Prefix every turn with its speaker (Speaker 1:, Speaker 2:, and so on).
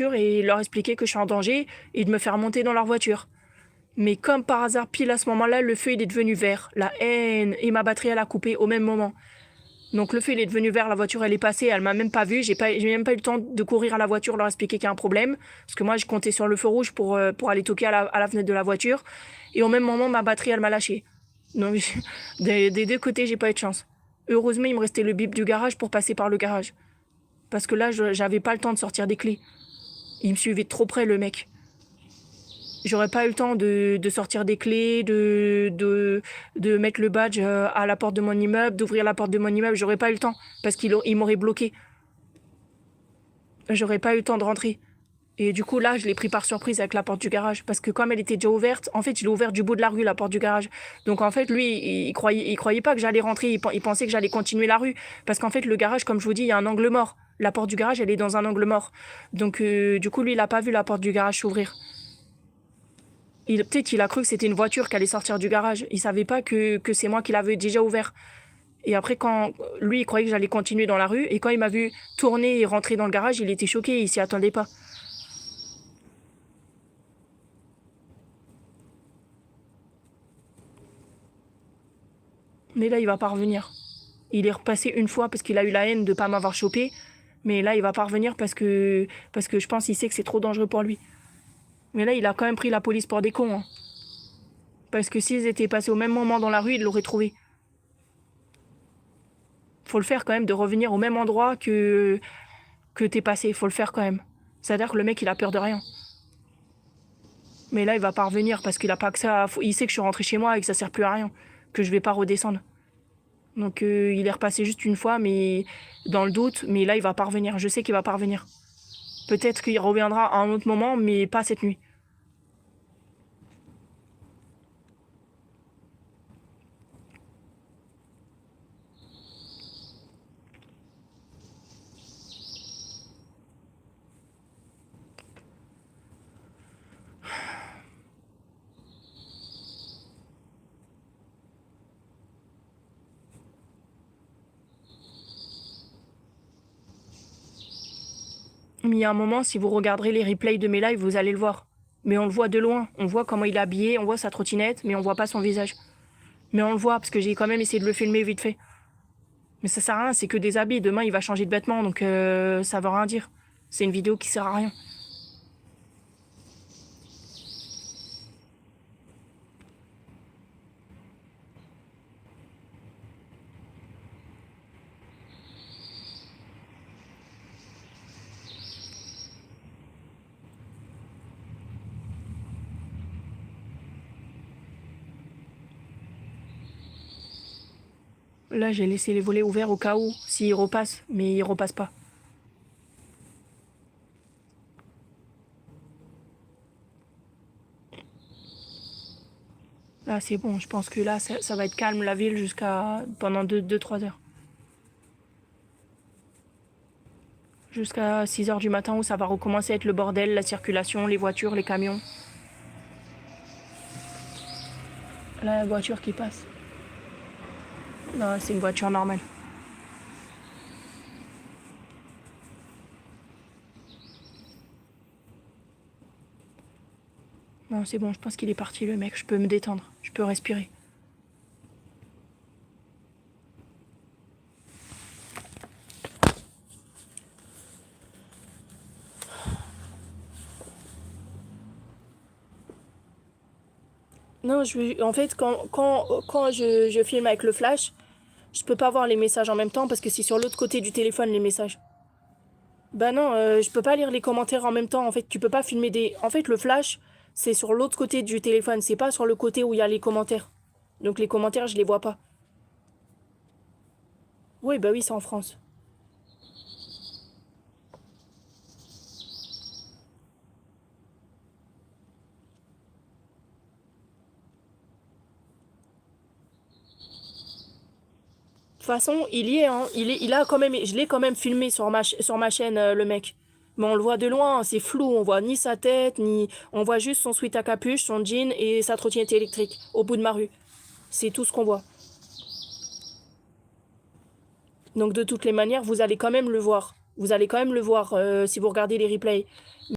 Speaker 1: et leur expliquer que je suis en danger et de me faire monter dans leur voiture. Mais comme par hasard, pile à ce moment-là, le feu il est devenu vert. La haine et ma batterie elle a coupé au même moment. Donc le feu il est devenu vert, la voiture elle est passée, elle m'a même pas vu, j'ai même pas eu le temps de courir à la voiture, leur expliquer qu'il y a un problème, parce que moi je comptais sur le feu rouge pour aller toquer à la fenêtre de la voiture, et au même moment ma batterie elle m'a lâché. Donc des deux côtés j'ai pas eu de chance. Heureusement il me restait le bip du garage pour passer par le garage, parce que là j'avais pas le temps de sortir des clés. Il me suivait trop près le mec. J'aurais pas eu le temps de sortir des clés, de mettre le badge à la porte de mon immeuble, d'ouvrir la porte de mon immeuble. J'aurais pas eu le temps parce il m'aurait bloqué. J'aurais pas eu le temps de rentrer. Et du coup, là, je l'ai pris par surprise avec la porte du garage. Parce que comme elle était déjà ouverte, en fait, je l'ai ouverte du bout de la rue, la porte du garage. Donc, en fait, lui, il croyait pas que j'allais rentrer. Il pensait que j'allais continuer la rue. Parce qu'en fait, le garage, comme je vous dis, il y a un angle mort. La porte du garage, elle est dans un angle mort. Donc, du coup, lui, il a pas vu la porte du garage s'ouvrir. Peut-être qu'il a cru que c'était une voiture qui allait sortir du garage. Il savait pas que c'est moi qui l'avais déjà ouvert. Et après, quand lui, il croyait que j'allais continuer dans la rue, et quand il m'a vu tourner et rentrer dans le garage, il était choqué, il s'y attendait pas. Mais là, il va pas revenir. Il est repassé une fois parce qu'il a eu la haine de pas m'avoir chopé, mais là, il va pas revenir parce que je pense qu'il sait que c'est trop dangereux pour lui. Mais là, il a quand même pris la police pour des cons, hein. Parce que s'ils étaient passés au même moment dans la rue, ils l'auraient trouvé. Faut le faire quand même de revenir au même endroit que t'es passé. Faut le faire quand même. C'est-à-dire que le mec, il a peur de rien. Mais là, il va pas revenir parce qu'il a pas que ça. Il sait que je suis rentrée chez moi et que ça sert plus à rien. Que je vais pas redescendre. Donc, il est repassé juste une fois, mais dans le doute. Mais là, il va pas revenir. Je sais qu'il va pas revenir. Peut-être qu'il reviendra à un autre moment, mais pas cette nuit. Mais il y a un moment, si vous regarderez les replays de mes lives, vous allez le voir. Mais on le voit de loin. On voit comment il est habillé, on voit sa trottinette, mais on voit pas son visage. Mais on le voit parce que j'ai quand même essayé de le filmer vite fait. Mais ça sert à rien, c'est que des habits. Demain, il va changer de vêtements, donc ça veut rien dire. C'est une vidéo qui sert à rien. Là, j'ai laissé les volets ouverts au cas où, s'il repasse, mais il repasse pas. Là, c'est bon, je pense que là, ça va être calme la ville jusqu'à pendant 2-3 heures. Jusqu'à 6 heures du matin où ça va recommencer à être le bordel, la circulation, les voitures, les camions. Là, la voiture qui passe. Non, c'est une voiture normale. Non, c'est bon, je pense qu'il est parti le mec. Je peux me détendre, je peux respirer. Non, en fait, quand je filme avec le flash, je peux pas voir les messages en même temps parce que c'est sur l'autre côté du téléphone les messages. Bah non, je peux pas lire les commentaires en même temps. En fait, tu peux pas filmer des. En fait, le flash, c'est sur l'autre côté du téléphone. C'est pas sur le côté où il y a les commentaires. Donc les commentaires, je les vois pas. Oui, bah oui, c'est en France. De toute façon, il y est, hein. Il a quand même, je l'ai quand même filmé sur ma chaîne, le mec. Mais on le voit de loin, c'est flou. On voit ni sa tête, ni. On voit juste son sweat à capuche, son jean et sa trottinette électrique au bout de ma rue. C'est tout ce qu'on voit. Donc de toutes les manières, vous allez quand même le voir. Vous allez quand même le voir si vous regardez les replays.